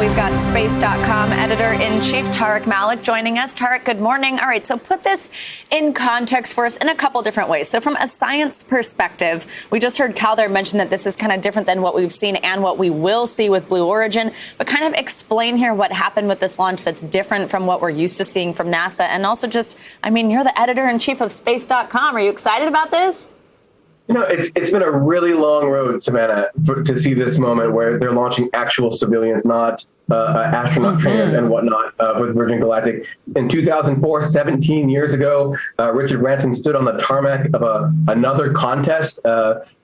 we've got Space.com editor-in-chief Tariq Malik joining us. Tariq, good morning. All right, so put this in context for us in a couple different ways. So from a science perspective, we just heard Cal there mention that this is kind of different than what we've seen and what we will see with Blue Origin. But kind of explain here what happened with this launch that's different from what we're used to seeing from NASA. And also just, I mean, you're the editor-in-chief of Space.com. Are you excited about this? You know, it's been a really long road, Savannah, to see this moment where they're launching actual civilians, not astronaut trainers and whatnot with Virgin Galactic. In 2004, 17 years ago, Richard Branson stood on the tarmac of another contest,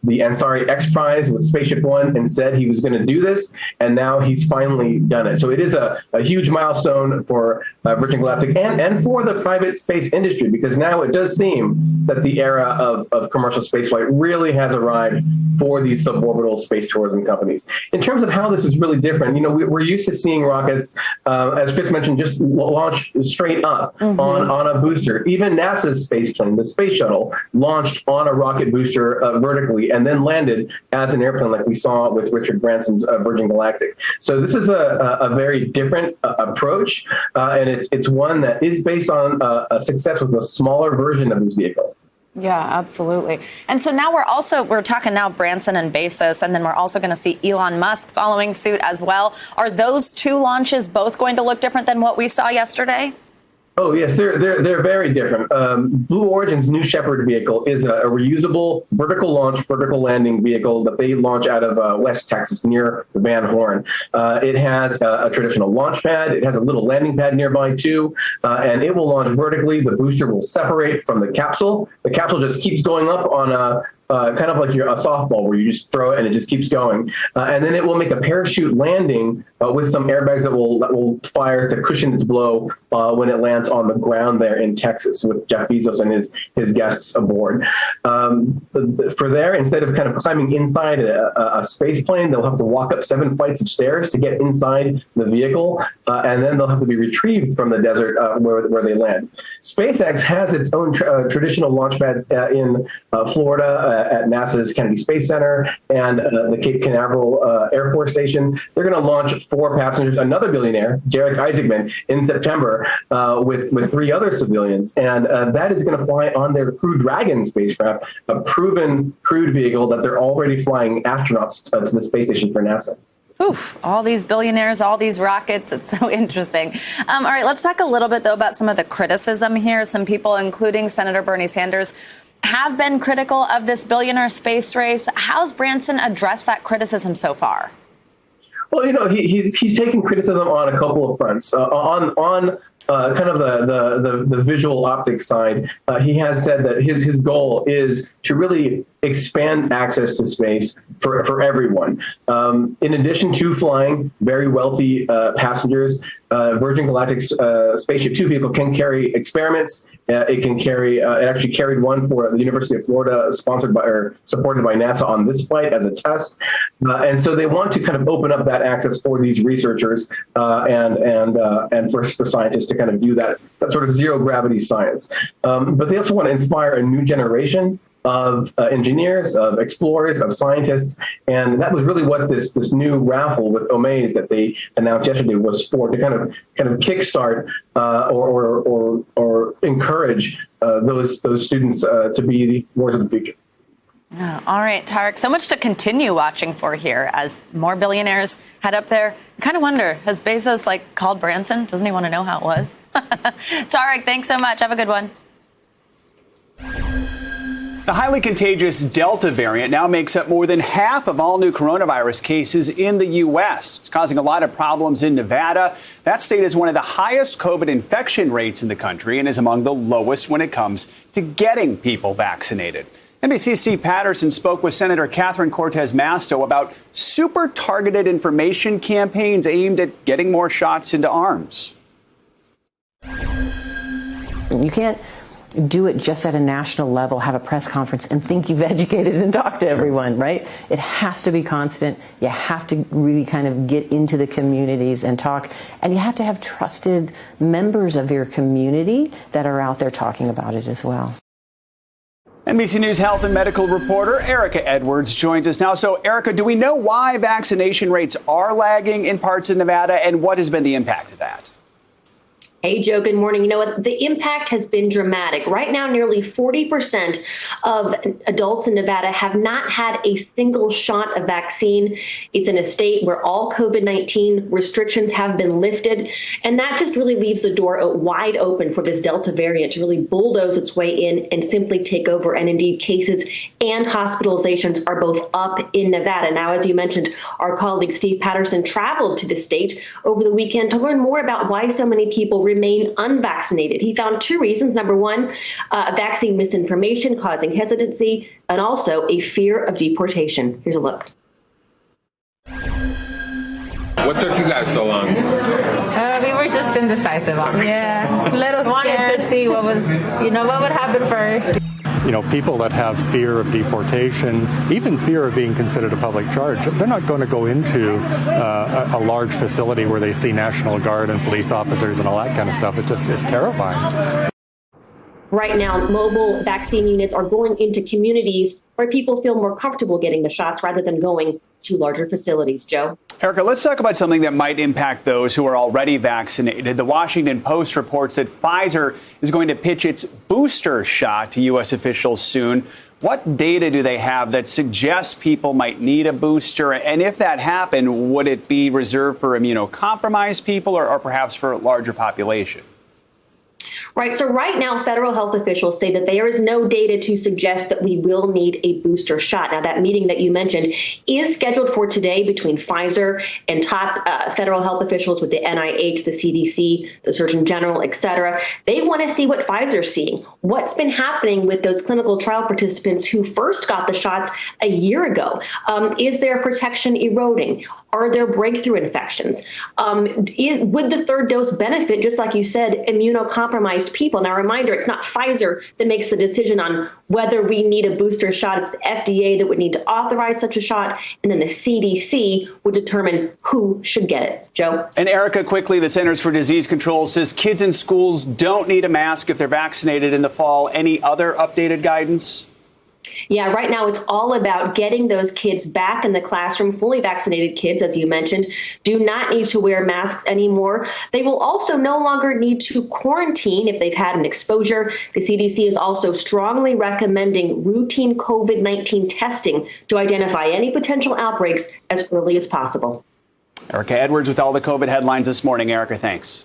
the Ansari X Prize with Spaceship One, and said he was going to do this, and now he's finally done it. So it is a huge milestone for Virgin Galactic and for the private space industry, because now it does seem that the era of commercial spaceflight really has arrived for these suborbital space tourism companies. In terms of how this is really different, you know, we're used to seeing rockets, as Chris mentioned, just launch straight up on a booster. Even NASA's space plane, the space shuttle, launched on a rocket booster vertically and then landed as an airplane like we saw with Richard Branson's Virgin Galactic. So this is a very different approach, and it's one that is based on a success with a smaller version of this vehicle. Yeah, absolutely. And so now we're talking now Branson and Bezos, and then we're also going to see Elon Musk following suit as well. Are those two launches both going to look different than what we saw yesterday? Oh, yes, they're very different. Blue Origin's New Shepard vehicle is a reusable vertical launch, vertical landing vehicle that they launch out of West Texas near the Van Horn. It has a traditional launch pad. It has a little landing pad nearby, too, and it will launch vertically. The booster will separate from the capsule. The capsule just keeps going up on a kind of like a softball where you just throw it and it just keeps going. And then it will make a parachute landing with some airbags that will fire to cushion its blow when it lands on the ground there in Texas with Jeff Bezos and his guests aboard. For there, instead of kind of climbing inside a space plane, they'll have to walk up 7 flights of stairs to get inside the vehicle, and then they'll have to be retrieved from the desert where they land. SpaceX has its own traditional launch pads in Florida, at NASA's Kennedy Space Center and the Cape Canaveral Air Force Station. They're going to launch 4 passengers, another billionaire, Jarek Isaacman, in September with 3 other civilians. And that is going to fly on their Crew Dragon spacecraft, a proven crewed vehicle that they're already flying astronauts to the space station for NASA. Oof, all these billionaires, all these rockets. It's so interesting. All right, let's talk a little bit, though, about some of the criticism here. Some people, including Senator Bernie Sanders, have been critical of this billionaire space race. How's Branson addressed that criticism so far? Well, you know, he's taken criticism on a couple of fronts. On kind of the visual optics side, he has said that his goal is to really expand access to space for everyone. In addition to flying very wealthy passengers, Virgin Galactic's Spaceship Two vehicle can carry experiments. It can carry. It actually carried one for the University of Florida, sponsored by or supported by NASA on this flight as a test. And so they want to kind of open up that access for these researchers and for scientists to kind of do that sort of zero gravity science. But they also want to inspire a new generation of engineers, of explorers, of scientists, and that was really what this new raffle with Omaze that they announced yesterday was for, to kind of kickstart or encourage those students to be the warriors of the future. Yeah. All right, Tariq, so much to continue watching for here as more billionaires head up there. I kind of wonder, has Bezos called Branson? Doesn't he want to know how it was? Tariq, thanks so much. Have a good one. The highly contagious Delta variant now makes up more than half of all new coronavirus cases in the U.S. It's causing a lot of problems in Nevada. That state has one of the highest COVID infection rates in the country and is among the lowest when it comes to getting people vaccinated. NBC's Steve Patterson spoke with Senator Catherine Cortez Masto about super targeted information campaigns aimed at getting more shots into arms. You can't do it just at a national level, have a press conference and think you've educated and talked to everyone, right? It has to be constant. You have to really kind of get into the communities and talk. And you have to have trusted members of your community that are out there talking about it as well. NBC News health and medical reporter Erica Edwards joins us now. So, Erica, do we know why vaccination rates are lagging in parts of Nevada, and what has been the impact of that? Hey, Joe, good morning. You know what? The impact has been dramatic. Right now, nearly 40% of adults in Nevada have not had a single shot of vaccine. It's in a state where all COVID-19 restrictions have been lifted. And that just really leaves the door wide open for this Delta variant to really bulldoze its way in and simply take over. And indeed, cases and hospitalizations are both up in Nevada. Now, as you mentioned, our colleague Steve Patterson traveled to the state over the weekend to learn more about why so many people remain unvaccinated. He found two reasons. Number one, vaccine misinformation causing hesitancy, and also a fear of deportation. Here's a look. What took you guys so long? We were just indecisive. Yeah, little wanted to see what was, what would happen first. People that have fear of deportation, even fear of being considered a public charge, they're not going to go into a large facility where they see National Guard and police officers and all that kind of stuff. It's terrifying. Right now, mobile vaccine units are going into communities where people feel more comfortable getting the shots rather than going to larger facilities. Joe? Erica, let's talk about something that might impact those who are already vaccinated. The Washington Post reports that Pfizer is going to pitch its booster shot to U.S. officials soon. What data do they have that suggests people might need a booster? And if that happened, would it be reserved for immunocompromised people or perhaps for a larger population? Right. So right now, federal health officials say that there is no data to suggest that we will need a booster shot. Now, that meeting that you mentioned is scheduled for today between Pfizer and top federal health officials with the NIH, the CDC, the Surgeon General, et cetera. They want to see what Pfizer's seeing, what's been happening with those clinical trial participants who first got the shots a year ago. Is their protection eroding? Are there breakthrough infections? Would the third dose benefit, just like you said, immunocompromised people? Now, a reminder, it's not Pfizer that makes the decision on whether we need a booster shot. It's the FDA that would need to authorize such a shot, and then the CDC would determine who should get it. Joe? And Erica, quickly, the Centers for Disease Control says kids in schools don't need a mask if they're vaccinated in the fall. Any other updated guidance? Yeah, right now it's all about getting those kids back in the classroom. Fully vaccinated kids, as you mentioned, do not need to wear masks anymore. They will also no longer need to quarantine if they've had an exposure. The CDC is also strongly recommending routine COVID-19 testing to identify any potential outbreaks as early as possible. Erica Edwards with all the COVID headlines this morning. Erica, thanks.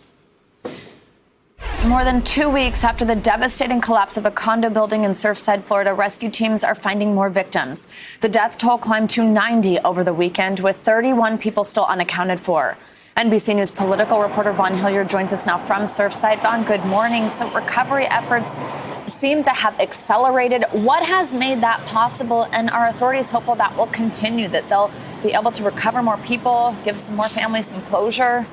More than 2 weeks after the devastating collapse of a condo building in Surfside, Florida, rescue teams are finding more victims. The death toll climbed to 90 over the weekend, with 31 people still unaccounted for. NBC News political reporter Vaughn Hilliard joins us now from Surfside. Vaughn, good morning. So recovery efforts seem to have accelerated. What has made that possible? And are authorities hopeful that will continue, that they'll be able to recover more people, give some more families some closure?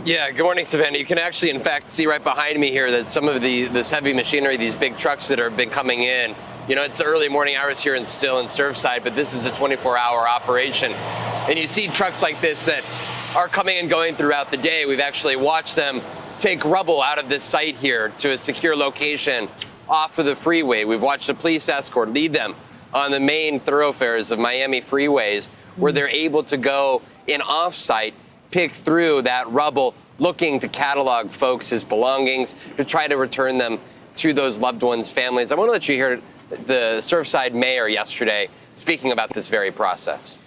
Yeah, good morning, Savannah. You can actually, in fact, see right behind me here that some of this heavy machinery, these big trucks that have been coming in, it's the early morning hours here and still in Surfside, but this is a 24-hour operation. And you see trucks like this that are coming and going throughout the day. We've actually watched them take rubble out of this site here to a secure location off of the freeway. We've watched the police escort lead them on the main thoroughfares of Miami freeways where they're able to go in off-site, pick through that rubble, looking to catalog folks' belongings to try to return them to those loved ones' families. I want to let you hear the Surfside mayor yesterday speaking about this very process.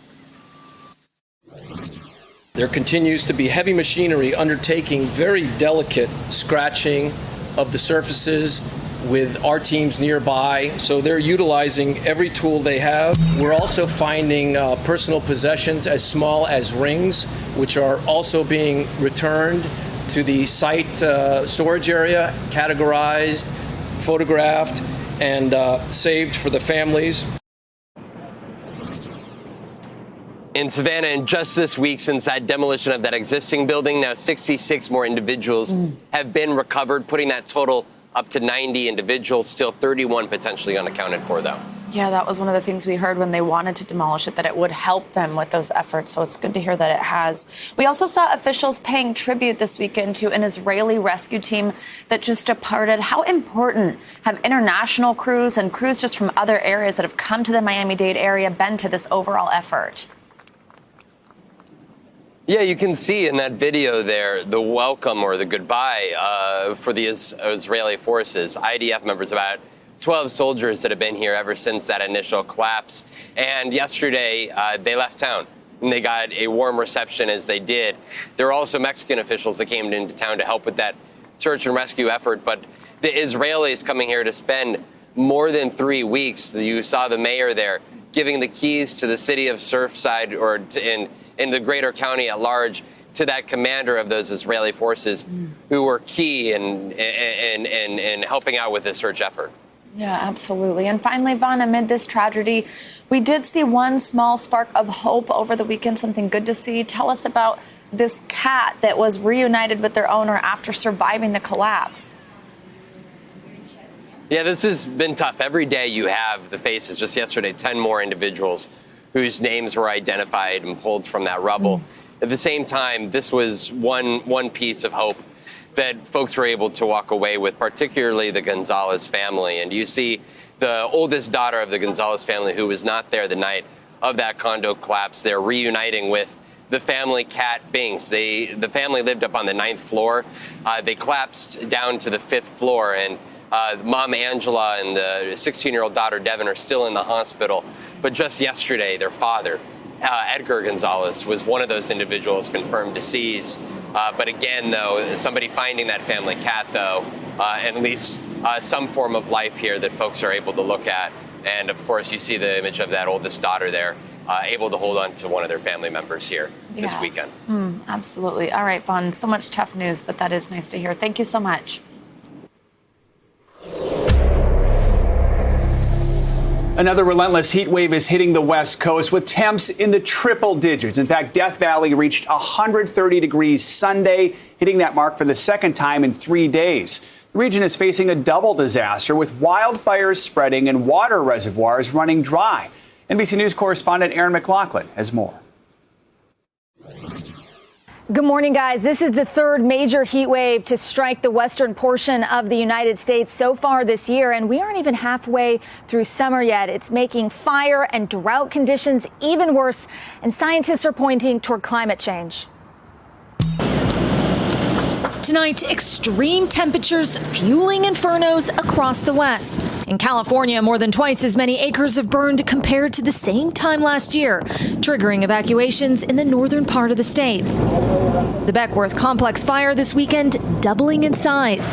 There continues to be heavy machinery undertaking very delicate scratching of the surfaces with our teams nearby, so they're utilizing every tool they have. We're also finding personal possessions as small as rings, which are also being returned to the site storage area, categorized, photographed, and saved for the families. In Savannah, in just this week since that demolition of that existing building, now 66 more individuals have been recovered, putting that total up to 90 individuals, still 31 potentially unaccounted for, though. Yeah, that was one of the things we heard when they wanted to demolish it, that it would help them with those efforts. So it's good to hear that it has. We also saw officials paying tribute this weekend to an Israeli rescue team that just departed. How important have international crews and crews just from other areas that have come to the Miami-Dade area been to this overall effort? Yeah, you can see in that video there the welcome or the goodbye for the Israeli forces. IDF members, about 12 soldiers that have been here ever since that initial collapse. And yesterday, they left town. And they got a warm reception as they did. There were also Mexican officials that came into town to help with that search and rescue effort. But the Israelis coming here to spend more than 3 weeks. You saw the mayor there giving the keys to the city of Surfside or in the greater county at large to that commander of those Israeli forces who were key in helping out with this search effort. Yeah, absolutely. And finally, Vaughn, amid this tragedy, we did see one small spark of hope over the weekend, something good to see. Tell us about this cat that was reunited with their owner after surviving the collapse. Yeah, this has been tough. Every day you have the faces. Just yesterday, 10 more individuals whose names were identified and pulled from that rubble. At the same time, this was one piece of hope that folks were able to walk away with, particularly the Gonzalez family. And you see the oldest daughter of the Gonzalez family, who was not there the night of that condo collapse. They're reuniting with the family cat, Binks. The family lived up on the 9th floor. They collapsed down to the 5th floor, and mom Angela and the 16-year-old daughter Devin are still in the hospital. But just yesterday, their father, Edgar Gonzalez, was one of those individuals confirmed deceased. But again, though, somebody finding that family cat, though, and at least some form of life here that folks are able to look at. And of course, you see the image of that oldest daughter there, able to hold on to one of their family members here this weekend. Absolutely. All right, Vaughn, so much tough news, but that is nice to hear. Thank you so much. Another relentless heat wave is hitting the West Coast with temps in the triple digits. In fact, Death Valley reached 130 degrees Sunday, hitting that mark for the second time in 3 days. The region is facing a double disaster with wildfires spreading and water reservoirs running dry. NBC News correspondent Aaron McLaughlin has more. Good morning, guys. This is the third major heat wave to strike the western portion of the United States so far this year, and we aren't even halfway through summer yet. It's making fire and drought conditions even worse, and scientists are pointing toward climate change. Tonight, extreme temperatures fueling infernos across the West. In California, more than twice as many acres have burned compared to the same time last year, triggering evacuations in the northern part of the state. The Beckworth Complex fire this weekend doubling in size.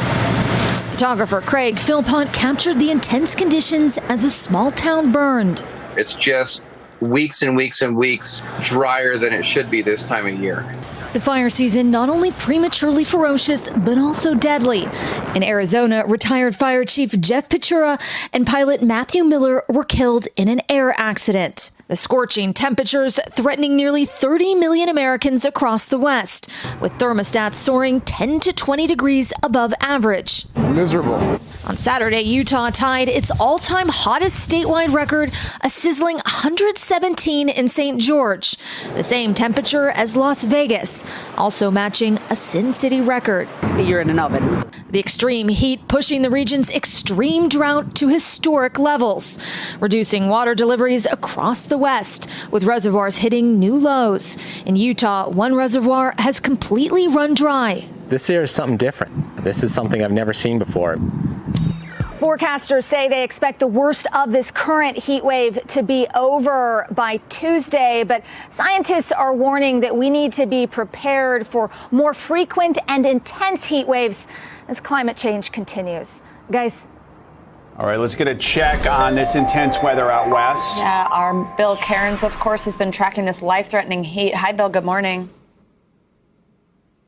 Photographer Craig Philpott captured the intense conditions as a small town burned. It's just weeks and weeks and weeks drier than it should be this time of year. The fire season not only prematurely ferocious, but also deadly. In Arizona, retired Fire Chief Jeff Pichura and pilot Matthew Miller were killed in an air accident. The scorching temperatures threatening nearly 30 million Americans across the West, with thermostats soaring 10 to 20 degrees above average. Miserable. On Saturday, Utah tied its all-time hottest statewide record, a sizzling 117 in St. George, the same temperature as Las Vegas, also matching a Sin City record. You're in an oven. The extreme heat pushing the region's extreme drought to historic levels, reducing water deliveries across the West, with reservoirs hitting new lows. In Utah, one reservoir has completely run dry. This year is something different. This is something I've never seen before. Forecasters say they expect the worst of this current heat wave to be over by Tuesday, but scientists are warning that we need to be prepared for more frequent and intense heat waves as climate change continues. Guys. All right, let's get a check on this intense weather out west. Yeah, our Bill Cairns, of course, has been tracking this life-threatening heat. Hi, Bill. Good morning.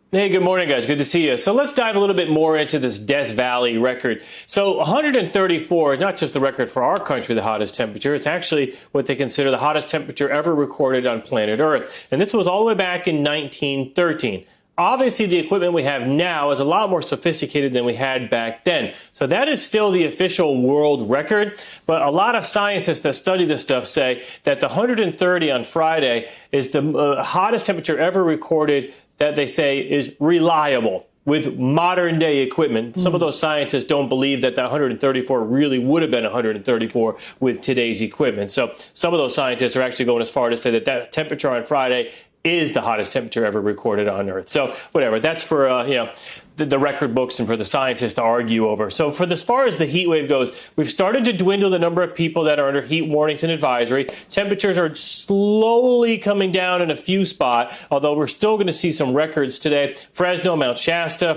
Hey, good morning, guys. Good to see you. So let's dive a little bit more into this Death Valley record. So 134 is not just the record for our country, the hottest temperature. It's actually what they consider the hottest temperature ever recorded on planet Earth. And this was all the way back in 1913. obviously the equipment we have now is a lot more sophisticated than we had back then. So that is still the official world record. But a lot of scientists that study this stuff say that the 130 on Friday is the hottest temperature ever recorded that they say is reliable with modern day equipment. Some of those scientists don't believe that the 134 really would have been 134 with today's equipment. So some of those scientists are actually going as far to say that that temperature on Friday is the hottest temperature ever recorded on Earth. So whatever, that's for the record books and for the scientists to argue over. So for as far as the heat wave goes, we've started to dwindle the number of people that are under heat warnings and advisory. Temperatures are slowly coming down in a few spots, although we're still going to see some records today. Fresno, Mount Shasta,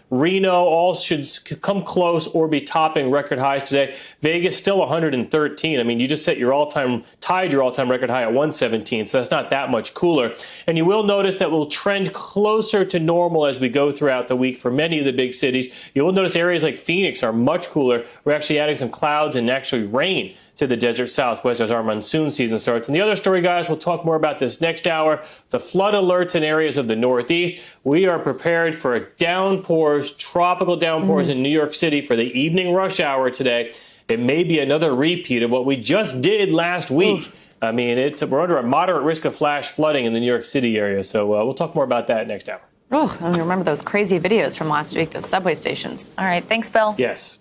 Reno, all should come close or be topping record highs today. Vegas still 113. I mean, you just tied your all-time record high at 117, so that's not that much cooler. And you will notice that we'll trend closer to normal as we go throughout the week for many of the big cities. You will notice areas like Phoenix are much cooler. We're actually adding some clouds and actually rain to the desert southwest as our monsoon season starts. And the other story, guys, we'll talk more about this next hour. The flood alerts in areas of the Northeast. We are prepared for downpours, tropical downpours in New York City for the evening rush hour today. It may be another repeat of what we just did last week. I mean, we're under a moderate risk of flash flooding in the New York City area. So we'll talk more about that next hour. Oh, I remember those crazy videos from last week, those subway stations. All right. Thanks, Bill. Yes.